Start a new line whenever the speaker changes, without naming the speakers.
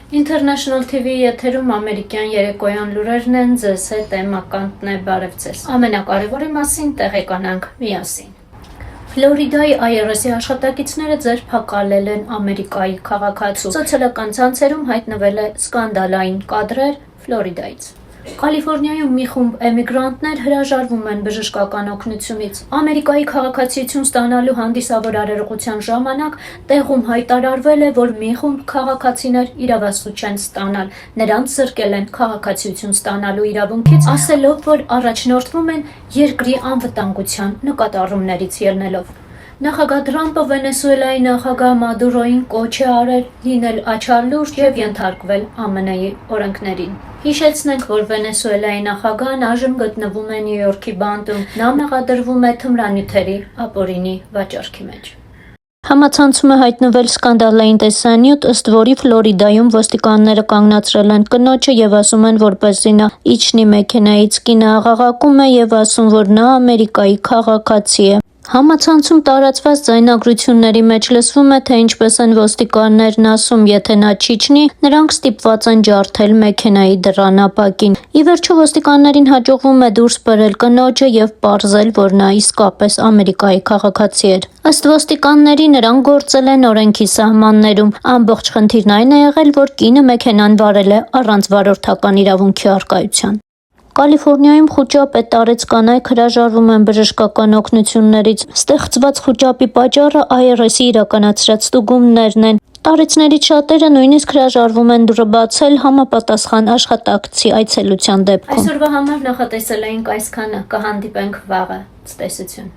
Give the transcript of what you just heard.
International TV-ի եթերում ամերիկյան երեկոյան լուրերն են, ձեզ հետ էմականն է, բարև ձեզ։ Ամենակարևորի մասին տեղեկանանք միասին։ Ֆլորիդայի IRS-ի աշխատակիցները ձերբակալել են Ամերիկայի քաղաքացու։ Սոցիալական ցանցերում հայտնվել է սկանդալային կադրեր Ֆլորիդայից։ Կալիֆոռնիայում մի խումբ էմիգրանտներ հրաժարվում են բժշկական օգնությունից։ Ամերիկայի քաղաքացիություն ստանալու հանդիսավոր արարողության ժամանակ տեղում հայտարարվել է, որ մի խումբ քաղաքացիներ իրավասու չեն ստանալ։ Նրանց զրկել են քաղաքացիություն ստանալու իրավունքից, ասելով, որ առաջնորդվում են երկրի անվտանգության նկատառումներից ելնելով։ Նախագահ Թրամփը Վենեսուելայի նախագահ Մադուրոյին կոչ է արել լինել աչալուրջ եւ ենթարկվել ԱՄՆ-ի օրենքներին։ Հիշեցնենք, որ Վենեսուելայի նախագահն այժմ գտնվում է Նյու Յորքի բանտում։ Նա մեղադրվում է թմրանյութերի ապօրինի վաճառքի մեջ։ Համացանցում է հայտնվել սկանդալային տեսանյութ, ըստ որի Ֆլորիդայում ոստիկանները կանգնացրել են կնոջը եւ ասում են, որպեսզի նա իջնի մեքենայից, կինը աղաղակում է եւ ասում, որ նա Ամերիկայի քաղաքացի է։ Համացանցում տարածված ձայնագրությունների մեջ լսվում է, թե ինչպես են ոստիկաններն ասում, եթե նա չիջնի, նրանք ստիպված են ջարդել մեքենայի դռանապակին։ Ի վերջո ոստիկաններին հաջողվում է դուրս բերել կնոջը եւ պարզել, որ նա իսկապես Ամերիկայի քաղաքացի էր։ Ըստ ոստիկանների, նրանք գործել են օրենքի սահմաններում։ Ամբողջ խնդիրն այն է եղել, որ կինը մեքենան վարել է առանց վարորդական իրավունքի առկայության։ Կալիֆոռնիայում խուճապ է տարեց, կանայք հրաժարվում են բժշկական օգնություններից։ Ստեղծված խուճապի պատճառը IRS-ի իրականացրած ստուգումներն են։ Տարեցներից շատերը նույնիսկ հրաժարվում են դուռը բացել համապատասխան աշխատակցի այցելության դեպքում։ Այսօրվա համար նախատեսել էինք այսքանը, կհանդիպենք վաղը, ցտեսություն։